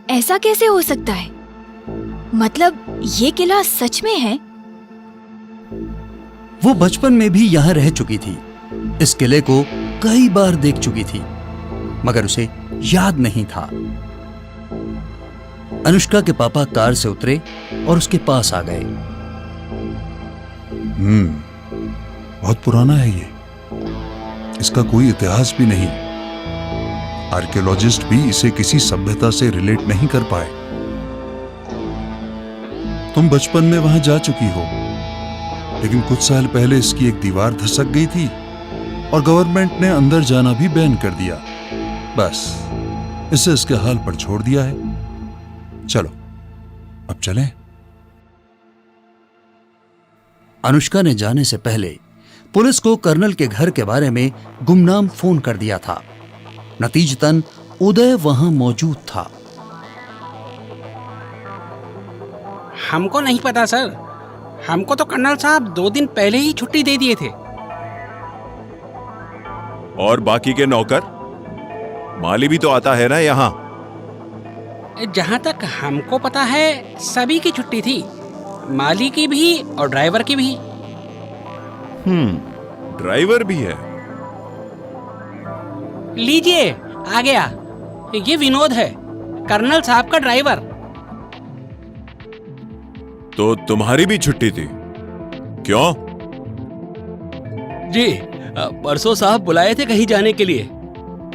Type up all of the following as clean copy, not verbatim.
ऐसा कैसे हो सकता है? मतलब ये किला सच में है? वो बचपन में भी यहाँ रह चुकी थी, इस किले को कई बार देख चुकी थी, मगर उसे याद नहीं था। अनुष्का के पापा कार से उतरे और उसके पास आ गए। बहुत पुराना है ये, इसका कोई इतिहास भी नहीं। आर्कियोलॉजिस्ट भी इसे किसी सभ्यता से रिलेट नहीं कर पाए। तुम बचपन में वहां जा चुकी हो, लेकिन कुछ साल पहले इसकी एक दीवार धसक गई थी और गवर्नमेंट ने अंदर जाना भी बैन कर दिया। बस इसे इसके हाल पर छोड़ दिया है। चलो अब चलें। अनुष्का ने जाने से पहले पुलिस को कर्नल के घर के बारे में गुमनाम फोन कर दिया था। नतीजतन उदय वहां मौजूद था। हमको नहीं पता सर, हमको तो कर्नल साहब 2 दिन पहले ही छुट्टी दे दिए थे। और बाकी के नौकर? माली भी तो आता है ना यहाँ। जहां तक हमको पता है सभी की छुट्टी थी, माली की भी और ड्राइवर की भी। ड्राइवर भी है? लीजिए आ गया, ये विनोद है, कर्नल साहब का ड्राइवर। तो तुम्हारी भी छुट्टी थी? क्यों? जी, परसों साहब बुलाए थे कहीं जाने के लिए।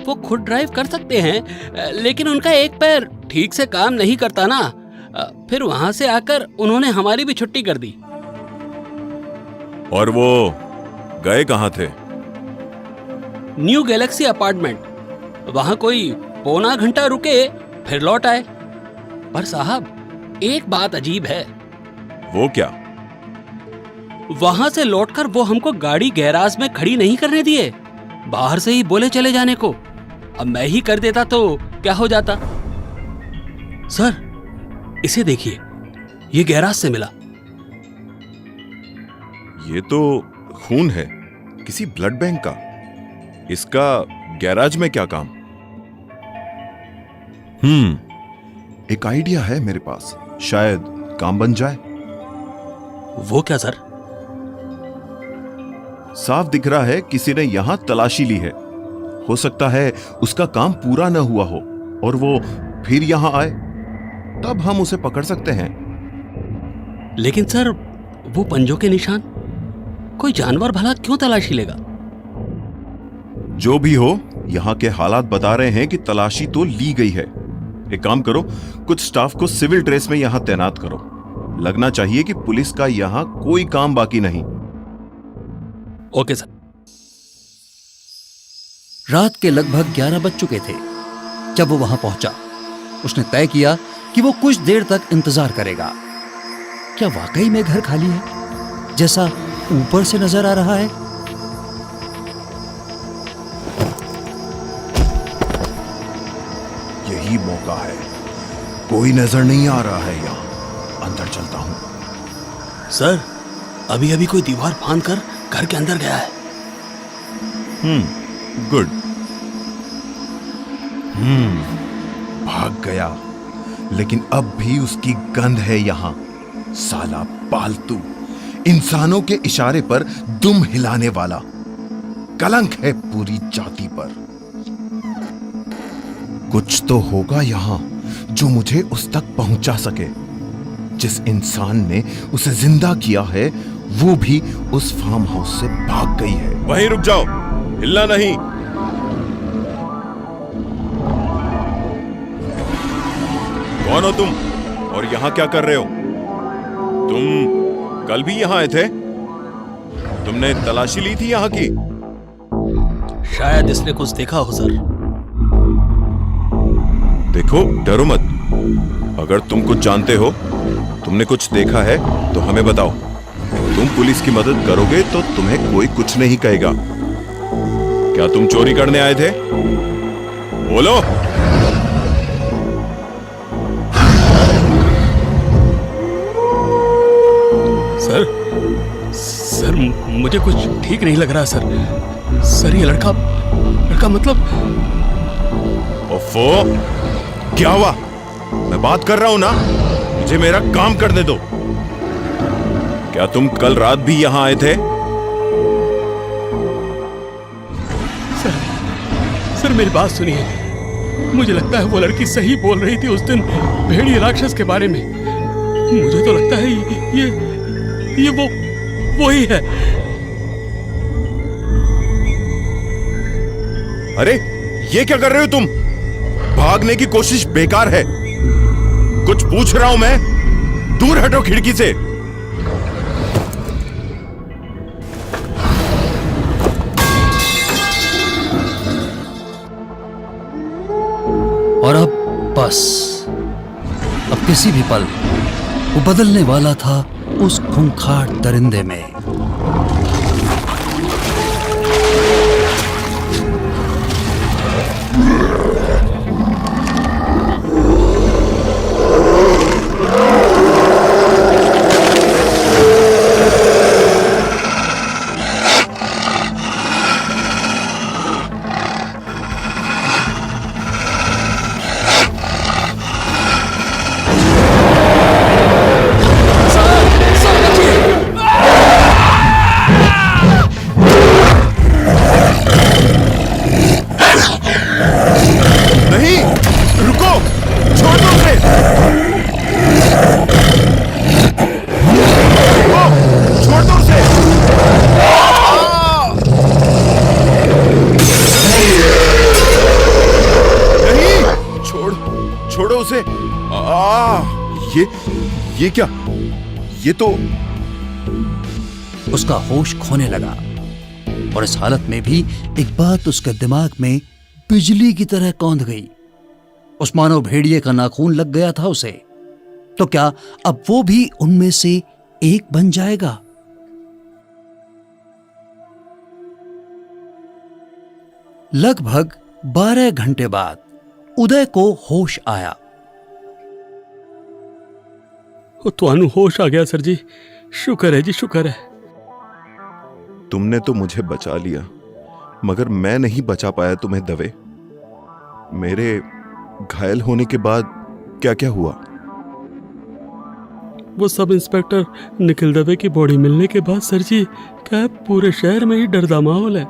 वो खुद ड्राइव कर सकते हैं, लेकिन उनका एक पैर ठीक से काम नहीं करता ना। फिर वहां से आकर उन्होंने हमारी भी छुट्टी कर दी। और वो गए कहाँ थे? New Galaxy apartment. वहां कोई पौना घंटा रुके, फिर लौट आए। पर साहब एक बात अजीब है। वो क्या? वहां से लौटकर वो हमको गाड़ी गैराज में खड़ी नहीं करने दिए, बाहर से ही बोले चले जाने को। अब मैं ही कर देता तो क्या हो जाता। सर इसे देखिए, ये गैराज से मिला। ये तो खून है, किसी ब्लड बैंक का। इसका गैराज में क्या काम? एक आइडिया है मेरे पास, शायद काम बन जाए। वो क्या सर? साफ दिख रहा है किसी ने यहां तलाशी ली है। हो सकता है उसका काम पूरा न हुआ हो और वो फिर यहां आए, तब हम उसे पकड़ सकते हैं। लेकिन सर वो पंजों के निशान, कोई जानवर भला क्यों तलाशी लेगा? जो भी हो, यहां के हालात बता रहे हैं कि तलाशी तो ली गई है। एक काम करो, कुछ स्टाफ को सिविल ड्रेस में यहां तैनात करो। लगना चाहिए कि पुलिस का यहां कोई काम बाकी नहीं। Okay sir. रात के लगभग 11 बज चुके थे जब वो वहां पहुंचा। उसने तय किया कि वो कुछ देर तक इंतजार करेगा। क्या वाकई में घर खाली है जैसा ऊपर से नजर आ रहा है? यही मौका है। कोई नजर नहीं आ रहा है यहां। अंदर चलता हूं। सर अभी अभी कोई दीवार फांद कर घर के अंदर गया है। गुड। भाग गया, लेकिन अब भी उसकी गंध है यहां। साला पालतू, इंसानों के इशारे पर दुम हिलाने वाला। कलंक है पूरी जाति पर। कुछ तो होगा यहां जो मुझे उस तक पहुंचा सके। जिस इंसान ने उसे जिंदा किया है वो भी उस फार्म हाउस से भाग गई है। वहीं रुक जाओ, हिलना नहीं। कौन हो तुम और यहां क्या कर रहे हो? तुम कल भी यहां आए थे? तुमने तलाशी ली थी यहां की? शायद इसने कुछ देखा हो सर। देखो, डरो मत। अगर तुम कुछ जानते हो, तुमने कुछ देखा है तो हमें बताओ। तुम पुलिस की मदद करोगे तो तुम्हें कोई कुछ नहीं कहेगा। क्या तुम चोरी करने आए थे? बोलो। सर मुझे कुछ ठीक नहीं लग रहा सर ये लड़का मतलब। ओफो, क्या हुआ? मैं बात कर रहा हूं ना, मुझे मेरा काम करने दो। क्या तुम कल रात भी यहां आए थे? सर मेरी बात सुनिए, मुझे लगता है वो लड़की सही बोल रही थी उस दिन भेड़िए राक्षस के बारे में। मुझे तो लगता है ये वो ही है। अरे ये क्या कर रहे हो तुम? भागने की कोशिश बेकार है। कुछ पूछ रहा हूं मैं, दूर हटो खिड़की से। और अब बस, अब किसी भी पल वो बदलने वाला था उस खूंखार दरिंदे में। नहीं, रुको, छोड़ दो उसे। रुको, छोड़ दो उसे। नहीं, छोड़ो उसे। ये क्या? ये तो उसका होश खोने लगा और इस हालत में भी एक बात उसके दिमाग में बिजली की तरह कौंध गई। उस मानव भेड़िए का नाखून लग गया था उसे, तो क्या अब वो भी उनमें से एक बन जाएगा? लगभग 12 घंटे बाद उदय को होश आया। तो होश आ गया सर जी, शुक्र है जी, शुक्र है। तुमने तो मुझे बचा लिया, मगर मैं नहीं बचा पाया तुम्हें दवे। मेरे घायल होने के बाद क्या क्या हुआ? वो सब इंस्पेक्टर निखिल दवे की बॉडी मिलने के बाद सर जी, क्या पूरे शहर में ही डर दा माहौल है।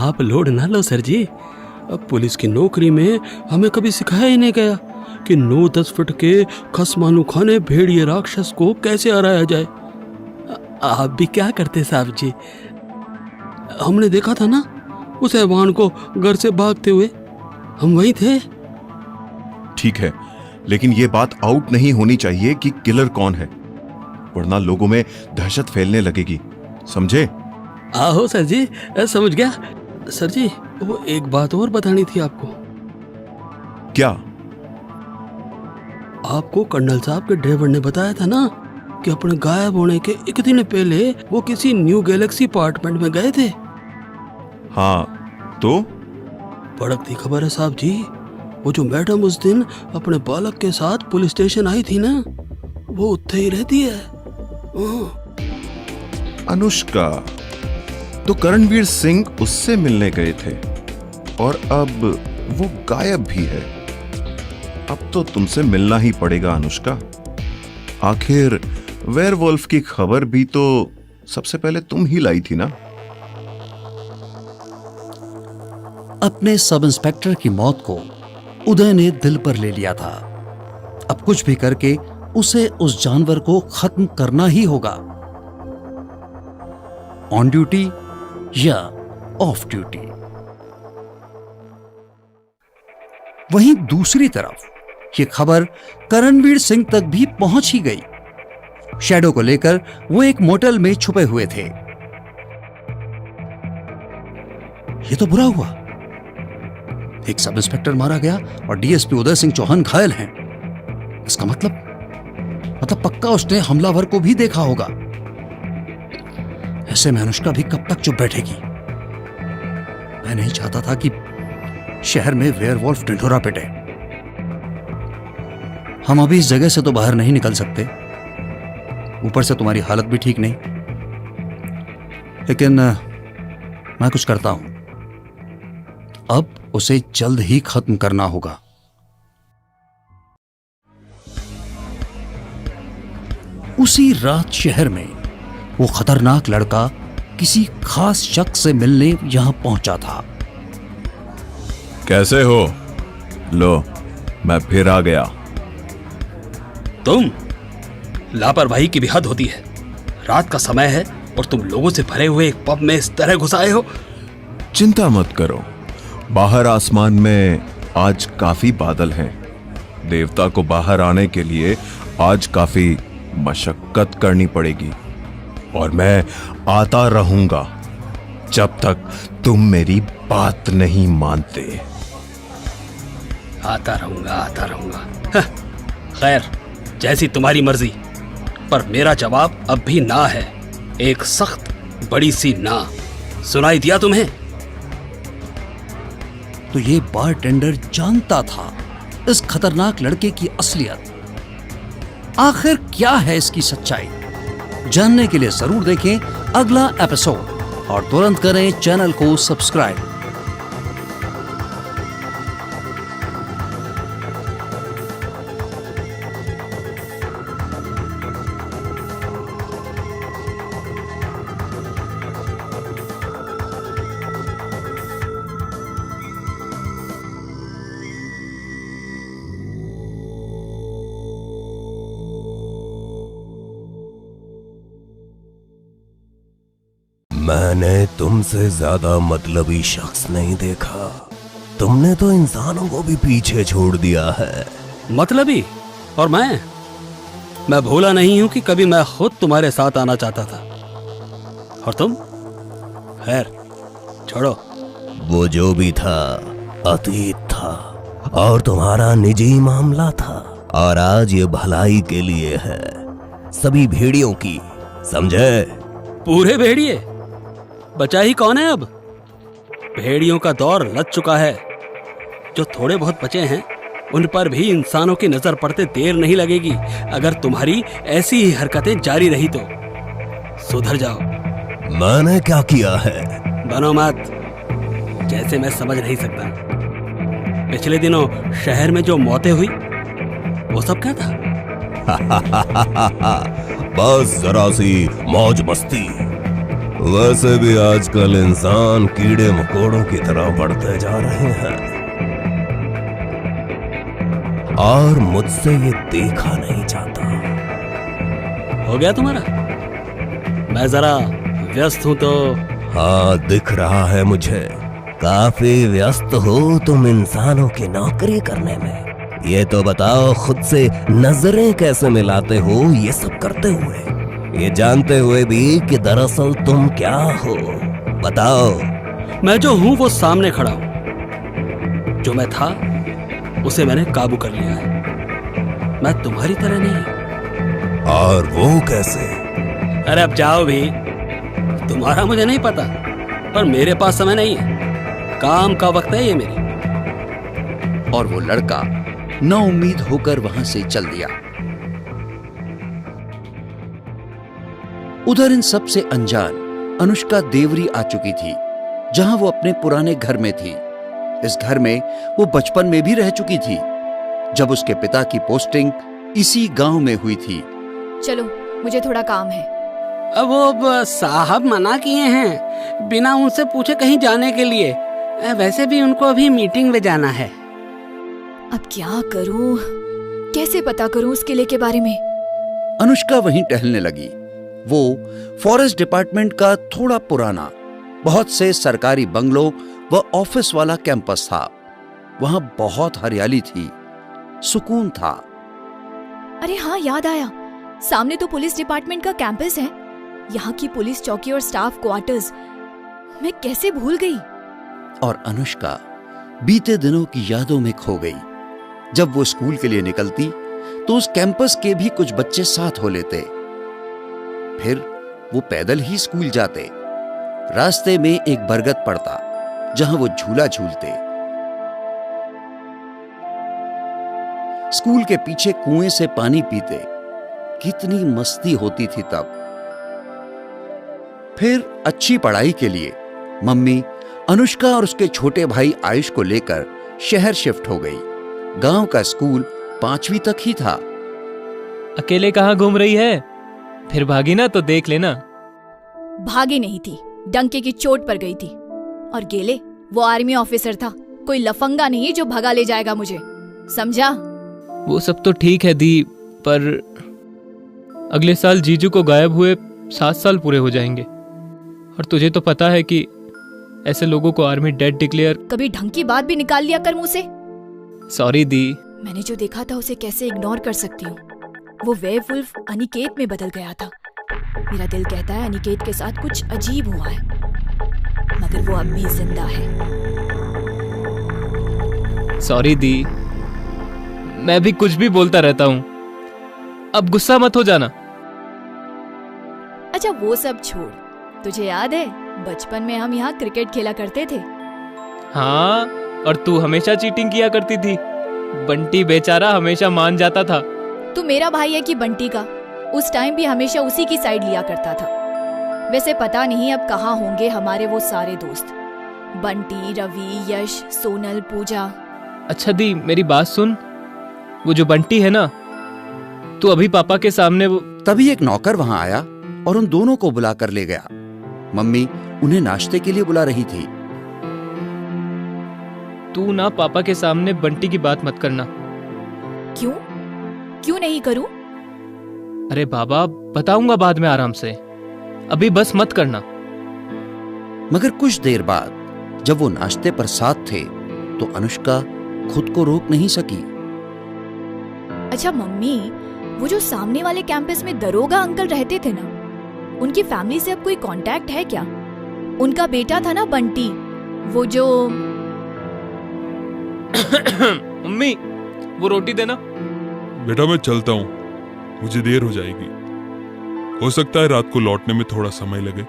आप लोड ना लो सर जी, अब पुलिस की नौकरी में हमें कभी सिखाया ही नहीं गया कि 9-10 फुट के खसमानू खाने भेड़िए राक्षस को कैसे हराया जाए। आप भी क्या करते साहब जी? हमने देखा था ना उस हैवान को घर से भागते हुए, हम वहीं थे। ठीक है, लेकिन यह बात आउट नहीं होनी चाहिए कि किलर कौन है, वरना लोगों में दहशत फैलने लगेगी, समझे? आहो सर जी, समझ गया। सर जी, वो एक बात और बतानी थी आपको। क्या? आपको कर्नल साहब के ड्राइवर ने बताया था ना कि अपने गायब होने के एक दिन पहले वो किसी न्यू गैलेक्सी अपार्टमेंट में गए थे। हाँ, तो भड़कती खबर है साहब जी, वो जो मैडम उस दिन अपने बालक के साथ पुलिस स्टेशन आई थी ना, वो उत्थे ही रहती है। अनुष्का, तो करणवीर सिंह उससे मिलने गए थे और अब वो गायब भी है। अब तो तुमसे मिलना ही पड़ेगा अनुष्का। आखिर वेयरवुल्फ की खबर भी तो सबसे पहले तुम ही लाई थी ना। अपने सब इंस्पेक्टर की मौत को उदय ने दिल पर ले लिया था। अब कुछ भी करके उसे उस जानवर को खत्म करना ही होगा, ऑन ड्यूटी या ऑफ ड्यूटी। वहीं दूसरी तरफ ये खबर करणवीर सिंह तक भी पहुंच ही गई। शैडो को लेकर वो एक मोटेल में छुपे हुए थे। ये तो बुरा हुआ, एक सब इंस्पेक्टर मारा गया और डीएसपी उदय सिंह चौहान घायल हैं। इसका मतलब पक्का उसने हमलावर को भी देखा होगा। ऐसे में अनुष्का भी कब तक चुप बैठेगी? मैं नहीं चाहता था कि शहर में वेयरवुल्फ ढिंढोरा पिटे। हम अभी इस जगह से तो बाहर नहीं निकल सकते, ऊपर से तुम्हारी हालत भी ठीक नहीं। लेकिन मैं कुछ करता हूं, अब उसे जल्द ही खत्म करना होगा। उसी रात शहर में वो खतरनाक लड़का किसी खास शख्स से मिलने यहां पहुंचा था। कैसे हो? लो, मैं फिर आ गया। तुम? लापरवाही की भी हद होती है। रात का समय है और तुम लोगों से भरे हुए एक पब में इस तरह घुस आए हो। चिंता मत करो, बाहर आसमान में आज काफी बादल हैं। देवता को बाहर आने के लिए आज काफी मशक्कत करनी पड़ेगी और मैं आता रहूंगा जब तक तुम मेरी बात नहीं मानते। आता रहूंगा। खैर, जैसी तुम्हारी मर्जी, पर मेरा जवाब अब भी ना है। एक सख्त बड़ी सी ना। सुनाई दिया तुम्हें? तो ये बारटेंडर जानता था इस खतरनाक लड़के की असलियत। आखिर क्या है इसकी सच्चाई? जानने के लिए जरूर देखें अगला एपिसोड और तुरंत करें चैनल को सब्सक्राइब। मैंने तुमसे ज्यादा मतलबी शख्स नहीं देखा। तुमने तो इंसानों को भी पीछे छोड़ दिया है। मतलबी? और मैं भूला नहीं हूं कि कभी मैं खुद तुम्हारे साथ आना चाहता था। और तुम? खैर, छोड़ो। वो जो भी था अतीत था और तुम्हारा निजी मामला था, और आज ये भलाई के लिए है, सभी भेड़ियों की, समझे? पूरे भेड़िए? बचा ही कौन है अब? भेड़ियों का दौर लग चुका है। जो थोड़े बहुत बचे हैं उन पर भी इंसानों की नजर पड़ते देर नहीं लगेगी। अगर तुम्हारी ऐसी ही हरकतें जारी रही तो सुधर जाओ। मैंने क्या किया है? बनो मत जैसे मैं समझ नहीं सकता। पिछले दिनों शहर में जो मौतें हुई वो सब क्या था? बस जरा सी मौज मस्ती। वैसे भी आजकल इंसान कीड़े मकोड़ों की तरह बढ़ते जा रहे हैं और मुझसे ये देखा नहीं जाता। हो गया तुम्हारा? मैं जरा व्यस्त हूं तो। हाँ, दिख रहा है मुझे। काफी व्यस्त हो तुम इंसानों की नौकरी करने में। ये तो बताओ, खुद से नजरें कैसे मिलाते हो ये सब करते हुए, ये जानते हुए भी कि दरअसल तुम क्या हो? बताओ। मैं जो हूं वो सामने खड़ा हूं। जो मैं था उसे मैंने काबू कर लिया है। मैं तुम्हारी तरह नहीं। और वो कैसे? अरे अब जाओ भी। तुम्हारा मुझे नहीं पता, पर मेरे पास समय नहीं है। काम का वक्त है ये मेरी। और वो लड़का नाउम्मीद होकर वहां से चल दिया। उधर इन सब से अनजान अनुष्का देवरी आ चुकी थी, जहां वो अपने पुराने घर में थी। इस घर में वो बचपन में भी रह चुकी थी, जब उसके पिता की पोस्टिंग इसी गांव में हुई थी। चलो, मुझे थोड़ा काम है। अब वो साहब मना किए हैं बिना उनसे पूछे कहीं जाने के लिए। वैसे भी उनको अभी मीटिंग में जाना है। अब क्या करूं? कैसे पता करूं उस किले के बारे में? अनुष्का वहीं टहलने लगी। वो फॉरेस्ट डिपार्टमेंट का थोड़ा पुराना, बहुत से सरकारी बंगलों व ऑफिस वाला कैंपस था। वहां बहुत हरियाली थी, सुकून था। अरे हाँ, याद आया। सामने तो पुलिस डिपार्टमेंट का कैंपस है। यहाँ की पुलिस चौकी और स्टाफ क्वार्टर्स मैं कैसे भूल गई। और अनुष्का बीते दिनों की यादों में खो गई। जब वो स्कूल के लिए निकलती तो उस कैंपस के भी कुछ बच्चे साथ हो लेते। फिर वो पैदल ही स्कूल जाते। रास्ते में एक बरगद पड़ता जहां वो झूला झूलते। स्कूल के पीछे कुएं से पानी पीते। कितनी मस्ती होती थी तब। फिर अच्छी पढ़ाई के लिए मम्मी अनुष्का और उसके छोटे भाई आयुष को लेकर शहर शिफ्ट हो गई। गांव का स्कूल 5वीं तक ही था। अकेले कहाँ घूम रही है? फिर भागी ना तो देख लेना। भागी नहीं थी, डंके की चोट पर गई थी। और गेले, वो आर्मी ऑफिसर था, कोई लफंगा नहीं जो भगा ले जाएगा मुझे, समझा? वो सब तो ठीक है दी, पर अगले साल जीजू को गायब हुए 7 साल पूरे हो जाएंगे। और तुझे तो पता है कि ऐसे लोगों को आर्मी डेड डिक्लेयर। कभी ढंग की बात भी निकाल लिया कर मुंह से। सॉरी दी। मैंने जो देखा था उसे कैसे इग्नोर कर सकती हूँ? वो वेयरवुल्फ अनिकेत में बदल गया था। मेरा दिल कहता है अनिकेत के साथ कुछ अजीब हुआ है, मगर वो अब भी जिंदा है। सॉरी दी, मैं भी कुछ भी बोलता रहता हूँ, अब गुस्सा मत हो जाना। अच्छा वो सब छोड़, तुझे याद है बचपन में हम यहाँ क्रिकेट खेला करते थे? हाँ, और तू हमेशा चीटिंग किया करती थी। बंटी बेचारा हमेशा मान जाता था। तू मेरा भाई है कि बंटी का? उस टाइम भी हमेशा उसी की साइड लिया करता था। वैसे पता नहीं अब कहाँ होंगे हमारे वो सारे दोस्त, बंटी, रवि, यश, सोनल, पूजा। अच्छा दी, मेरी बात सुन, वो जो बंटी है ना, तू अभी पापा के सामने वो। तभी एक नौकर वहां आया और उन दोनों को बुला कर ले गया। मम्मी उन्हें नाश्ते के लिए बुला रही थी। तू ना पापा के सामने बंटी की बात मत करना। क्यों? क्यों नहीं करूं? अरे बाबा, बताऊंगा बाद में आराम से, अभी बस मत करना। मगर कुछ देर बाद जब वो नाश्ते पर साथ थे तो अनुष्का खुद को रोक नहीं सकी। अच्छा मम्मी, वो जो सामने वाले कैंपस में दरोगा अंकल रहते थे ना, उनकी फैमिली से अब कोई कांटेक्ट है क्या? उनका बेटा था ना बंटी, वो जो मम्मी वो रोटी देना। बेटा मैं चलता हूँ, मुझे देर हो जाएगी। हो सकता है रात को लौटने में थोड़ा समय लगे।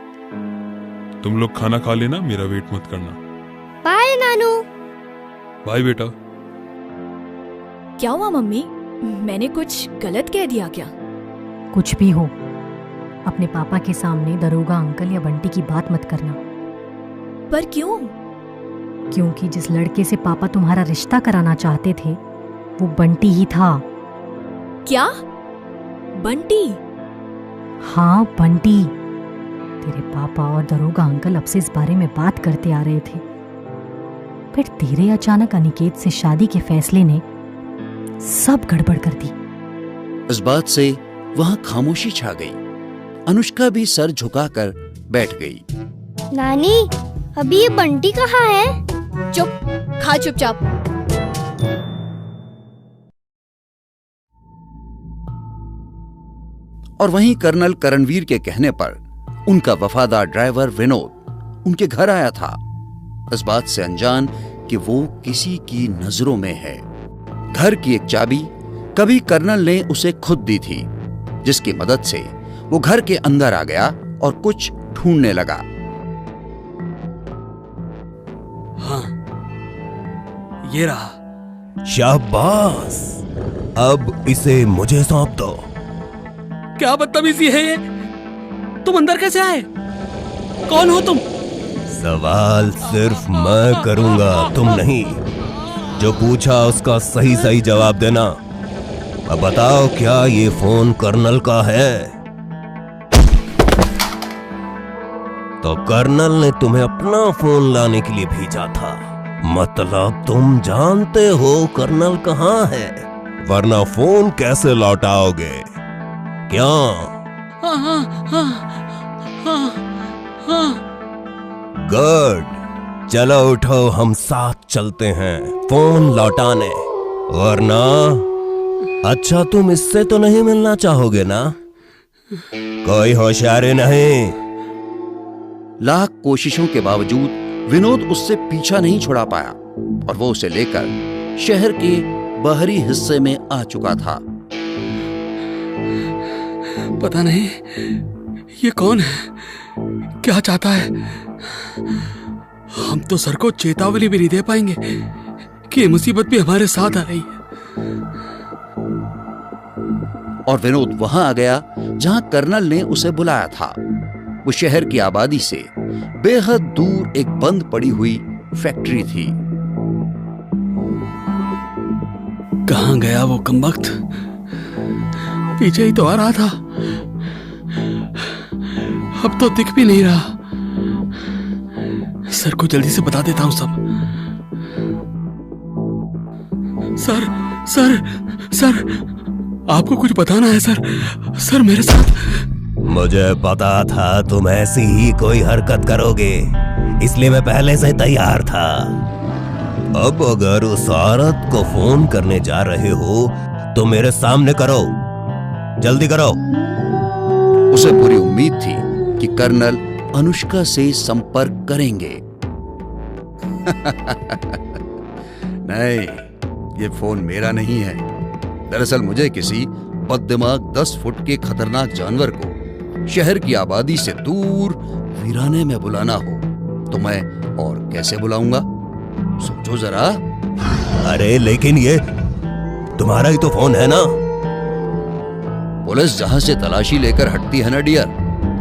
तुम लोग खाना खा लेना, मेरा वेट मत करना। बाय नानू। बाय बेटा। क्या हुआ मम्मी? मैंने कुछ गलत कह दिया क्या? कुछ भी हो, अपने पापा के सामने दरोगा अंकल या बंटी की बात मत करना। पर क्यों? क्योंकि जिस लड़के से पापा तुम्हारा रिश्ता कराना चाहते थे वो बंटी ही था। क्या? बंटी? हाँ बंटी। तेरे पापा और दरोगा अंकल अब से इस बारे में बात करते आ रहे थे, फिर तेरे अचानक अनिकेत से शादी के फैसले ने सब गड़बड़ कर दी। इस बात से वहां खामोशी छा गई। अनुष्का भी सर झुकाकर बैठ गई। नानी, अभी ये बंटी कहाँ है? चुप, खा चुपचाप। और वहीं कर्नल करणवीर के कहने पर उनका वफादार ड्राइवर विनोद उनके घर आया था, इस बात से अनजान कि वो किसी की नजरों में है। घर की एक चाबी कभी कर्नल ने उसे खुद दी थी, जिसकी मदद से वो घर के अंदर आ गया और कुछ ढूंढने लगा। हाँ, ये रहा। शाबाश, अब इसे मुझे सौंप दो। क्या बदतमीजी है ये? तुम अंदर कैसे आए? कौन हो तुम? सवाल सिर्फ मैं करूंगा, तुम नहीं। जो पूछा उसका सही सही जवाब देना। अब बताओ, क्या ये फोन कर्नल का है? तो कर्नल ने तुम्हें अपना फोन लाने के लिए भेजा था, मतलब तुम जानते हो कर्नल कहाँ है, वरना फोन कैसे लौटाओगे? क्या? हाँ हाँ हाँ हाँ हाँ। गुड, चलो उठो, हम साथ चलते हैं फोन लौटाने। वरना अच्छा, तुम इससे तो नहीं मिलना चाहोगे ना? कोई होशियारी नहीं। लाख कोशिशों के बावजूद विनोद उससे पीछा नहीं छुड़ा पाया और वो उसे लेकर शहर के बाहरी हिस्से में आ चुका था। पता नहीं ये कौन है, क्या चाहता है। हम तो सर को चेतावनी भी नहीं दे पाएंगे कि ये मुसीबत भी हमारे साथ आ रही है। और विनोद वहां आ गया जहां कर्नल ने उसे बुलाया था। वो शहर की आबादी से बेहद दूर एक बंद पड़ी हुई फैक्ट्री थी। कहां गया वो कमबख्त? पीछे ही तो आ रहा था। अब तो दिख भी नहीं रहा। सर को जल्दी से बता देता हूं सब। सर सर सर, आपको कुछ बताना है सर। सर मेरे साथ। मुझे पता था तुम ऐसी ही कोई हरकत करोगे, इसलिए मैं पहले से तैयार था। अब अगर उस औरत को फोन करने जा रहे हो तो मेरे सामने करो, जल्दी करो। उसे पूरी उम्मीद थी कि कर्नल अनुष्का से संपर्क करेंगे। नहीं, ये फोन मेरा नहीं है। दरअसल मुझे किसी बददिमाग 10 फुट के खतरनाक जानवर को शहर की आबादी से दूर वीराने में बुलाना हो तो मैं और कैसे बुलाऊंगा? सोचो जरा। अरे लेकिन ये तुम्हारा ही तो फोन है ना? पुलिस जहां से तलाशी लेकर हटती है ना डियर,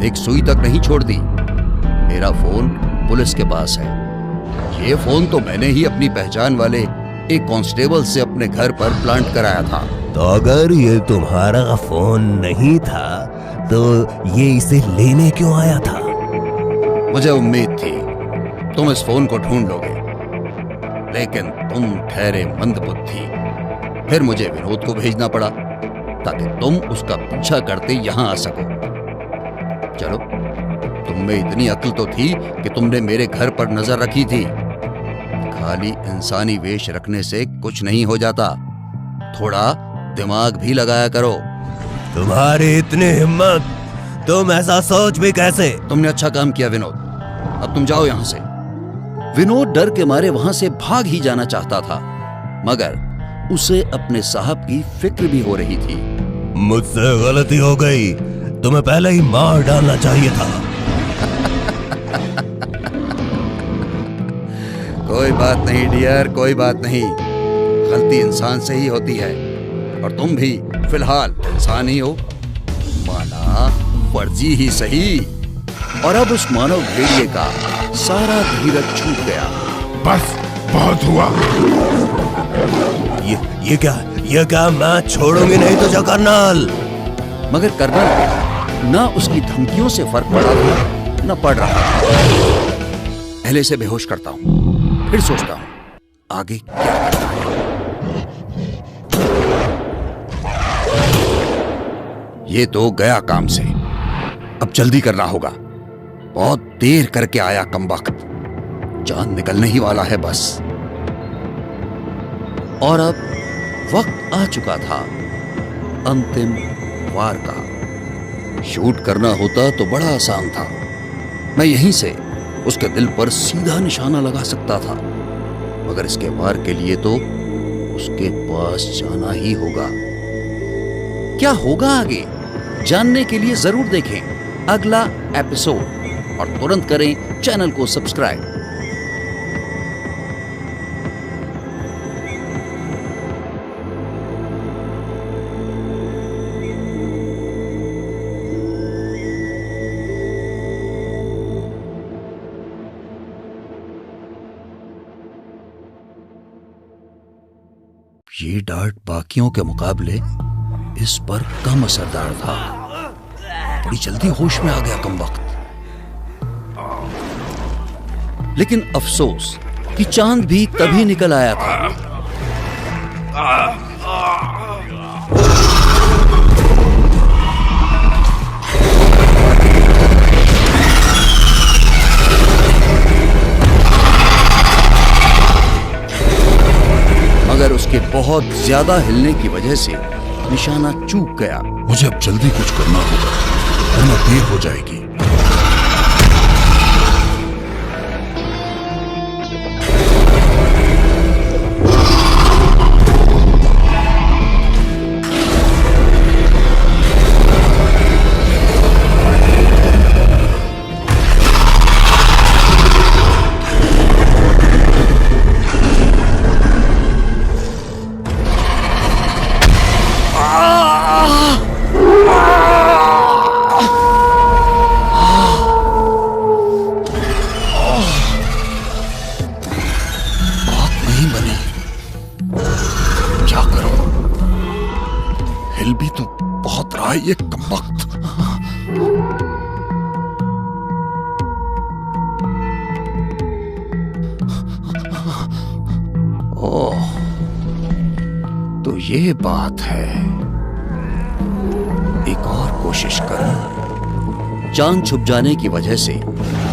एक सुई तक नहीं छोड़ती। मेरा फोन पुलिस के पास है। ये फोन तो मैंने ही अपनी पहचान वाले एक कांस्टेबल से अपने घर पर प्लांट कराया था। तो अगर ये तुम्हारा फोन नहीं था तो ये इसे लेने क्यों आया था? मुझे उम्मीद थी तुम इस फोन को ढूंढ लोगे, लेकिन तुम ठहरे मंदबुद्धि। फिर मुझे विनोद को भेजना पड़ा ताकि तुम उसका पीछा करते यहां आ सको। चलो, तुम में इतनी अक्ल तो थी कि तुमने मेरे घर पर नजर रखी थी। खाली इंसानी वेश रखने से कुछ नहीं हो जाता, थोड़ा दिमाग भी लगाया करो। तुम्हारी इतनी हिम्मत, तुम ऐसा सोच भी कैसे? तुमने अच्छा काम किया विनोद, अब तुम जाओ यहां से। विनोद डर के मारे वहां से भाग ही जाना चाहता था, मगर उसे अपने साहब की फिक्र भी हो रही थी। मुझसे गलती हो गई, तुम्हें पहले ही मार डालना चाहिए था। कोई बात नहीं डियर, कोई बात नहीं। गलती इंसान से ही होती है, और तुम भी फिलहाल इंसान ही हो। माना फर्जी ही सही। और अब उस मानव भेड़िए का सारा धीरज छूट गया। बस बहुत हुआ। ये क्या मैं छोड़ूंगी नहीं तुझे कर्नल। मगर कर्नल ना उसकी धमकियों से फर्क पड़ा था न पड़ रहा था। पहले से बेहोश करता हूं, फिर सोचता हूं आगे क्या करना है। ये तो गया काम से, अब जल्दी करना होगा। बहुत देर करके आया कमबख्त, जान निकलने ही वाला है बस। और अब वक्त आ चुका था अंतिम वार का। शूट करना होता तो बड़ा आसान था, मैं यहीं से उसके दिल पर सीधा निशाना लगा सकता था, मगर इसके वार के लिए तो उसके पास जाना ही होगा। क्या होगा आगे जानने के लिए जरूर देखें अगला एपिसोड और तुरंत करें चैनल को सब्सक्राइब। ये डांट बाकियों के मुकाबले इस पर कम असरदार था। बड़ी जल्दी होश में आ गया कमबख्त। लेकिन अफसोस कि चांद भी तभी निकल आया था। मगर उसके बहुत ज्यादा हिलने की वजह से निशाना चूक गया। मुझे अब जल्दी कुछ करना होगा वरना देर हो जाएगी। ये बात है, एक और कोशिश करूं। चांद छुप जाने की वजह से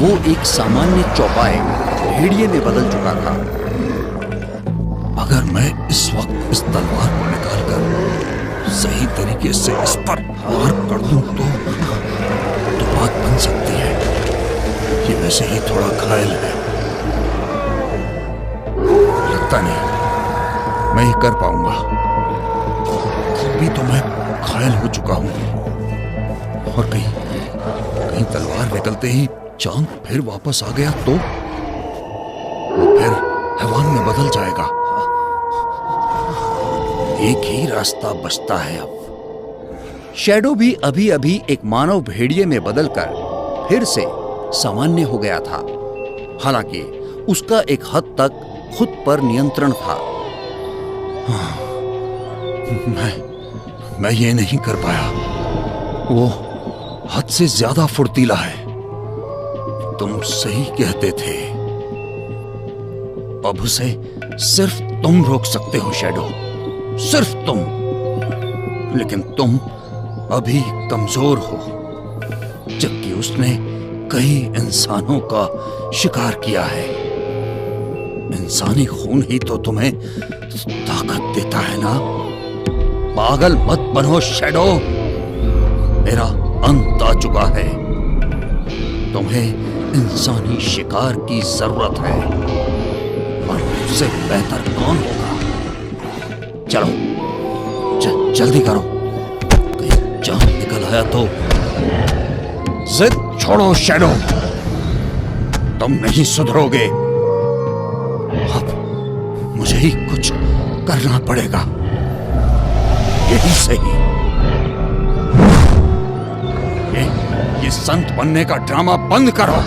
वो एक सामान्य चौपाए भेड़िए में बदल चुका था। अगर मैं इस वक्त इस तलवार को निकालकर सही तरीके से इस पर वार कर दूं तो बात बन सकती है। ये वैसे ही थोड़ा घायल है, लगता नहीं मैं ये कर पाऊंगा। अभी तो मैं घायल हो चुका हूं और कहीं तलवार निकलते ही चांद फिर वापस आ गया तो वो फिर हैवान में बदल जाएगा। एक ही रास्ता बचता है अब। शैडो भी अभी अभी एक मानव भेड़िए में बदलकर फिर से सामान्य हो गया था। हालांकि उसका एक हद तक खुद पर नियंत्रण था। मैं ये नहीं कर पाया। वो हद से ज्यादा फुर्तीला है। तुम सही कहते थे। अब उसे सिर्फ तुम रोक सकते हो शैडो, सिर्फ तुम। लेकिन तुम अभी कमजोर हो, जबकि उसने कई इंसानों का शिकार किया है। इंसानी खून ही तो तुम्हें ताकत देता है ना। पागल मत बनो शैडो, मेरा अंत आ चुका है। तुम्हें इंसानी शिकार की जरूरत है और उससे बेहतर कौन होगा। चलो जल्दी करो, कहीं जान निकल आया तो। जिद छोड़ो शैडो, तुम नहीं सुधरोगे। अब मुझे ही कुछ करना पड़ेगा, यही सही। ये संत बनने का ड्रामा बंद करो।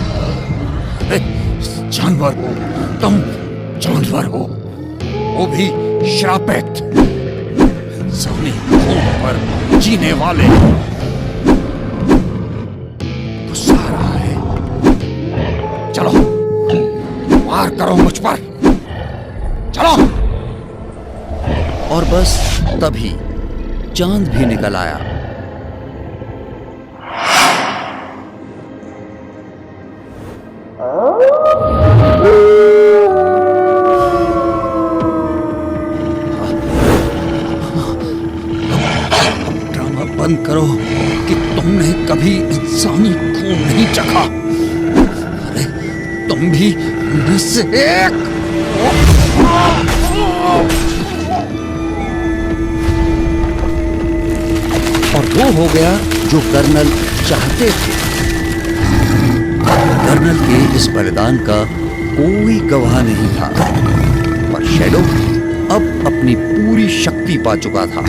जानवर हो तुम, जानवर हो, वो भी श्रापित। इंसानी खून पर जीने वाले। गुस्सा आ रहा है, चलो वार करो मुझ पर, चलो। और बस तभी चांद भी निकल आया। ड्रामा बंद करो कि तुमने कभी इंसानी खून नहीं चखा। अरे तुम भी उनमें से एक। और वो हो गया जो कर्नल चाहते थे। कर्नल के इस बलिदान का कोई गवाह नहीं था, पर शैडो अब अपनी पूरी शक्ति पा चुका था।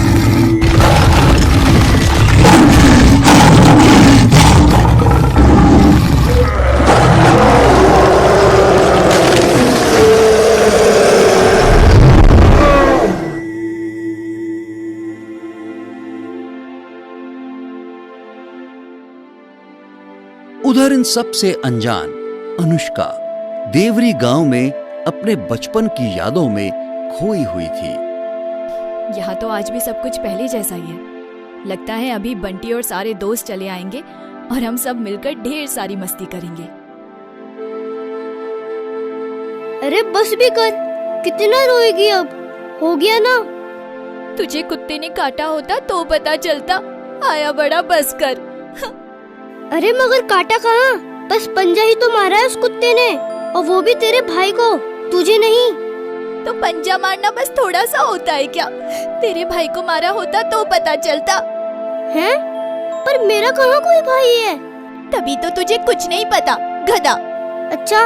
उधर इन सब से अनजान अनुष्का देवरी गांव में अपने बचपन की यादों में खोई हुई थी। यहाँ तो आज भी सब कुछ पहले जैसा ही है। लगता है अभी बंटी और सारे दोस्त चले आएंगे और हम सब मिलकर ढेर सारी मस्ती करेंगे। अरे बस भी कर, कितना रोएगी अब? हो गया ना। तुझे कुत्ते ने काटा होता तो पता चलता। आया बड़ा बस कर। अरे मगर काटा कहाँ, बस पंजा ही तो मारा है उस कुत्ते ने, और वो भी तेरे भाई को, तुझे नहीं। तो पंजा मारना बस थोड़ा सा होता है क्या? तेरे भाई को मारा होता तो पता चलता है। पर मेरा कहाँ कोई भाई है? तभी तो तुझे कुछ नहीं पता, गधा। अच्छा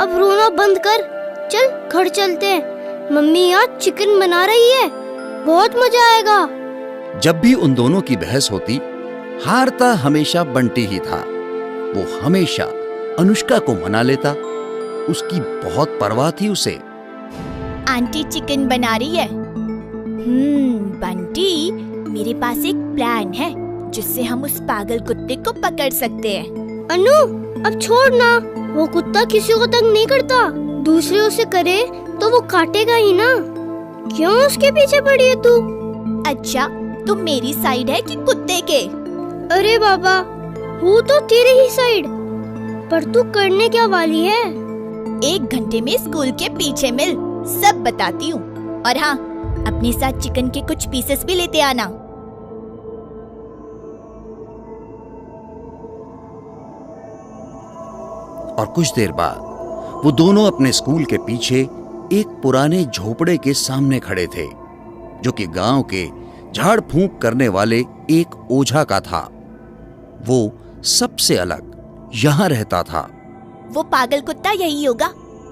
अब रोना बंद कर, चल घर चलते हैं। मम्मी आज चिकन बना रही है, बहुत मजा आएगा। जब भी उन दोनों की बहस होती, हारता हमेशा बंटी ही था। वो हमेशा अनुष्का को मना लेता, उसकी बहुत परवाह थी उसे। आंटी चिकन बना रही है। बंटी, मेरे पास एक प्लान है जिससे हम उस पागल कुत्ते को पकड़ सकते हैं। अनु अब छोड़ ना, वो कुत्ता किसी को तंग नहीं करता। दूसरे उसे करे तो वो काटेगा ही ना। क्यों उसके पीछे पड़ी है तू? अच्छा, तुम मेरी साइड है कि कुत्ते के? अरे बाबा, वो तो तेरे ही साइड, पर तू करने क्या वाली है? 1 घंटे में स्कूल के पीछे मिल, सब बताती हूँ। और हाँ, अपने साथ चिकन के कुछ पीसेस भी लेते आना। और कुछ देर बाद वो दोनों अपने स्कूल के पीछे एक पुराने झोपड़े के सामने खड़े थे, जो कि गांव के झाड़ फूंक करने वाले एक ओझा का था। वो सबसे अलग यहाँ रहता था। वो पागल कुत्ता यही होगा।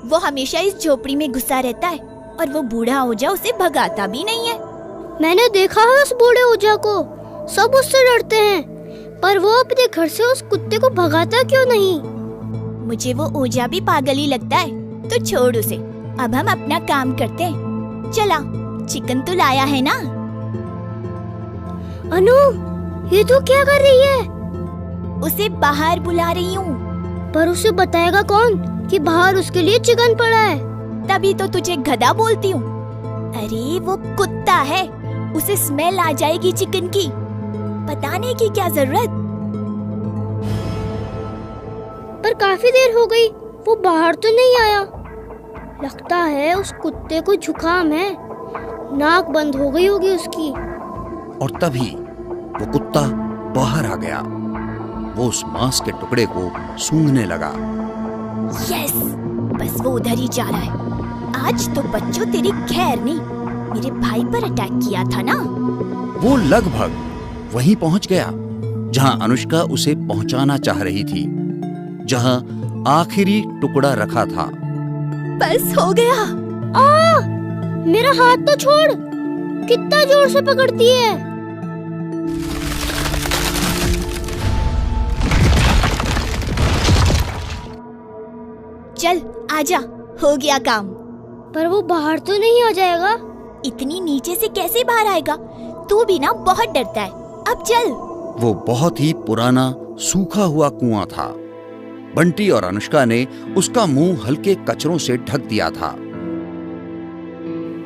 वो हमेशा इस झोपड़ी में घुसा रहता है और वो बूढ़ा ओझा उसे भगाता भी नहीं है। मैंने देखा है उस बूढ़े ओझा को, सब उससे डरते हैं, पर वो अपने घर से उस कुत्ते को भगाता क्यों नहीं? मुझे वो ओझा भी पागल ही लगता है, तो छोड़ उसे। अब हम अपना काम करते हैं। चला, चिकन तो लाया है ना? अनु, ये तू क्या कर रही है? उसे बाहर बुला रही हूँ। पर उसे बताएगा कौन कि बाहर उसके लिए चिकन पड़ा है? तभी तो तुझे गधा बोलती हूँ। अरे वो कुत्ता है, उसे स्मेल आ जाएगी चिकन की। बताने की क्या जरूरत? पर काफी देर हो गई, वो बाहर तो नहीं आया। लगता है उस कुत्ते को जुकाम है, नाक बंद हो गई होगी उसकी। और तभी वो कुत्ता बाहर आ गया। वो उस मांस के टुकड़े को सूंघने लगा। यस, बस वो उधर ही जा रहा है। आज तो बच्चों तेरी खैर नहीं, मेरे भाई पर अटैक किया था ना। वो लगभग वहीं पहुंच गया जहां अनुष्का उसे पहुंचाना चाह रही थी, जहां आखिरी टुकड़ा रखा था। बस हो गया। मेरा हाथ तो छोड़, कितना जोर से पकड़ती है। चल आजा, हो गया काम। पर वो बाहर तो नहीं आ जाएगा? इतनी नीचे से कैसे बाहर आएगा? तू भी ना बहुत डरता है। अब चल। वो बहुत ही पुराना सूखा हुआ कुआं था। बंटी और अनुष्का ने उसका मुंह हल्के कचरों से ढक दिया था।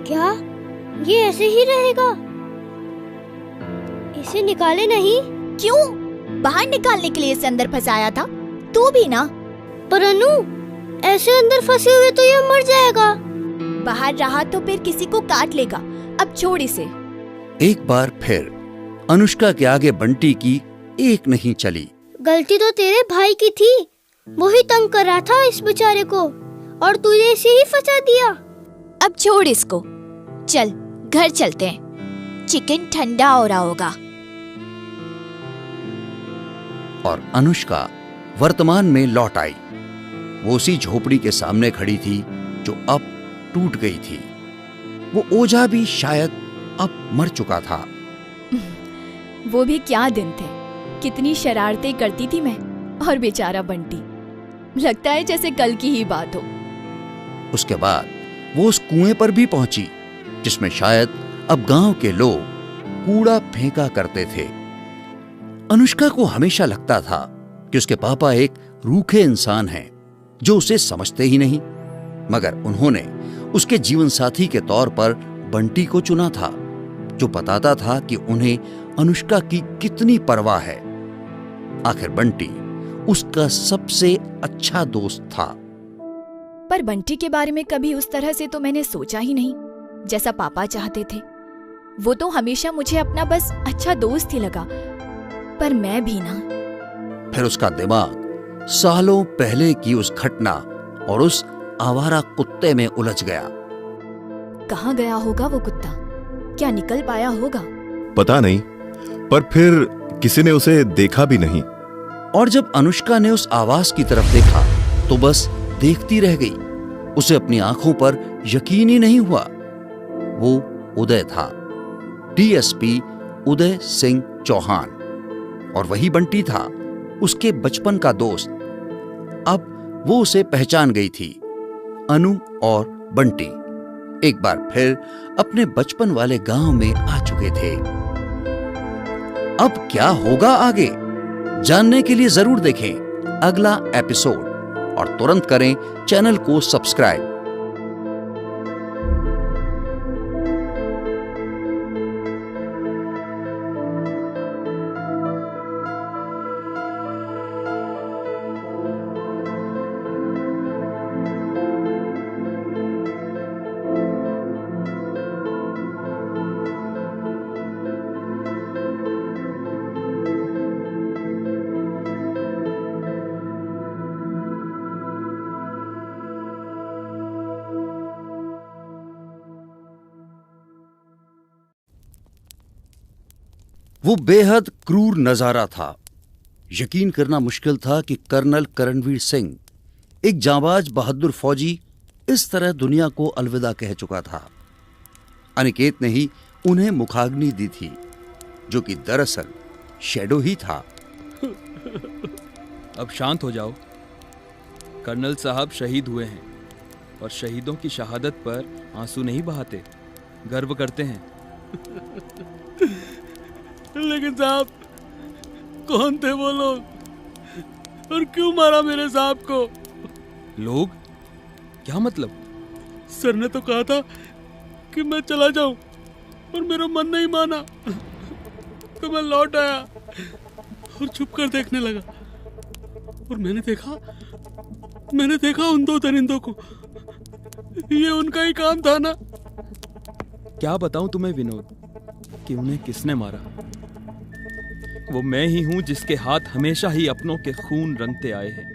क्या ये ऐसे ही रहेगा? इसे निकाले नहीं? क्यों? बाहर निकालने के लिए इसे अंदर फंसाया था। तू भी ना। पर अनु, ऐसे अंदर फंसे हुए तो ये मर जाएगा। बाहर रहा तो फिर किसी को काट लेगा। अब छोड़ इसे। एक बार फिर अनुष्का के आगे बंटी की एक नहीं चली। गलती तो तेरे भाई की थी, वो ही तंग कर रहा था इस बेचारे को, और तूने इसे ही फंसा दिया। अब छोड़ इसको, चल घर चलते हैं, चिकन ठंडा हो रहा होगा। और अनुष्का वर्तमान में लौट आई। वो उसी झोपड़ी के सामने खड़ी थी जो अब टूट गई थी। वो ओझा भी शायद अब मर चुका था। वो भी क्या दिन थे, कितनी शरारतें करती थी मैं और बेचारा बंटी। लगता है जैसे कल की ही बात हो। उसके बाद वो उस कुएं पर भी पहुंची जिसमें शायद अब गांव के लोग कूड़ा फेंका करते थे। अनुष्का को हमेशा लगता था कि उसके पापा एक रूखे इंसान हैं जो उसे समझते ही नहीं, मगर उन्होंने उसके जीवन साथी के तौर पर बंटी को चुना था, जो बताता था कि उन्हें अनुष्का की कितनी परवाह है। आखिर बंटी उसका सबसे अच्छा दोस्त था। पर बंटी के बारे में कभी उस तरह से तो मैंने सोचा ही नहीं जैसा पापा चाहते थे। वो तो हमेशा मुझे अपना बस अच्छा दोस्त ही लगा, पर मैं भी ना। फिर उसका दिमाग सालों पहले की उस घटना और उस आवारा कुत्ते में उलझ गया। कहाँ गया होगा वो कुत्ता? क्या निकल पाया होगा? पता नहीं, पर फिर किसी ने उसे देखा भी नहीं। और जब अनुष्का ने उस आवाज की तरफ देखा तो बस देखती रह गई। उसे अपनी आंखों पर यकीन ही नहीं हुआ। वो उदय था, डीएसपी उदय सिंह चौहान, और वही बंटी था, उसके बचपन का दोस्त। अब वो उसे पहचान गई थी। अनु और बंटी एक बार फिर अपने बचपन वाले गांव में आ चुके थे। अब क्या होगा आगे, जानने के लिए जरूर देखें अगला एपिसोड और तुरंत करें चैनल को सब्सक्राइब। वो बेहद क्रूर नजारा था। यकीन करना मुश्किल था कि कर्नल करणवीर सिंह, एक जांबाज बहादुर फौजी, इस तरह दुनिया को अलविदा कह चुका था। अनिकेत ने ही उन्हें मुखाग्नि दी थी, जो कि दरअसल शैडो ही था। अब शांत हो जाओ। कर्नल साहब शहीद हुए हैं और शहीदों की शहादत पर आंसू नहीं बहाते, गर्व करते हैं। लेकिन साहब, कौन थे वो लोग और क्यों मारा मेरे साहब को? लोग? क्या मतलब? सर ने तो कहा था कि मैं चला जाऊं, और मेरा मन नहीं माना, तो मैं लौट आया और छुप कर देखने लगा। और मैंने देखा उन दो दरिंदों को। ये उनका ही काम था ना। क्या बताऊं तुम्हें विनोद कि उन्हें किसने मारा? वो मैं ही हूं जिसके हाथ हमेशा ही अपनों के खून रंगते आए हैं।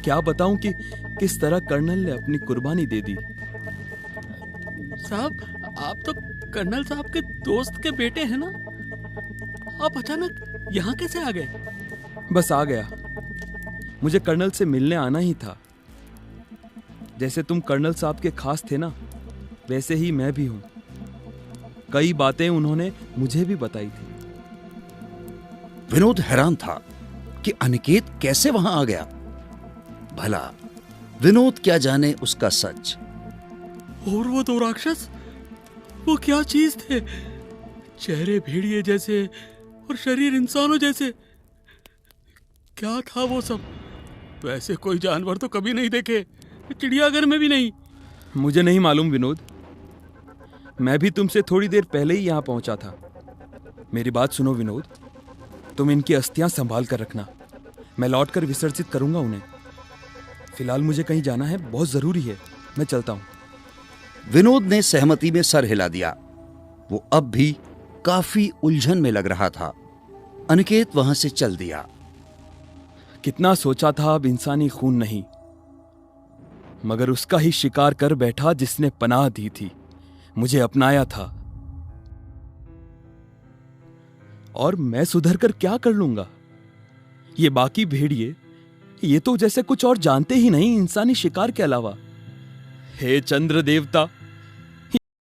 क्या बताऊं कि किस तरह कर्नल ने अपनी कुर्बानी दे दी। साहब, आप तो कर्नल साहब के दोस्त के बेटे हैं ना? आप अचानक यहाँ कैसे आ गए? बस आ गया। मुझे कर्नल से मिलने आना ही था। जैसे तुम कर्नल साहब के खास थे ना, वैसे ही मैं भी हूं। कई बातें उन्होंने मुझे भी बताई थी। विनोद हैरान था कि अनिकेत कैसे वहां आ गया। भला विनोद क्या जाने उसका सच। और वो दो राक्षस, वो क्या चीज थे? चेहरे भेड़िए जैसे और शरीर इंसानों जैसे। क्या था वो सब? वैसे कोई जानवर तो कभी नहीं देखे, चिड़ियाघर में भी नहीं। मुझे नहीं मालूम विनोद। मैं भी तुमसे थोड़ी देर पहले ही यहां पहुंचा था। मेरी बात सुनो विनोद, तुम इनकी अस्थियां संभाल कर रखना। मैं लौटकर विसर्जित करूंगा उन्हें। फिलहाल मुझे कहीं जाना है, बहुत जरूरी है। मैं चलता हूं। विनोद ने सहमति में सर हिला दिया। वो अब भी काफी उलझन में लग रहा था। अनिकेत वहां से चल दिया। कितना सोचा था अब इंसानी खून नहीं, मगर उसका ही शिकार कर बैठा जिसने पनाह दी थी, मुझे अपनाया था। और मैं सुधर कर क्या कर लूंगा? ये बाकी भेड़िए, ये तो जैसे कुछ और जानते ही नहीं इंसानी शिकार के अलावा। हे चंद्र देवता,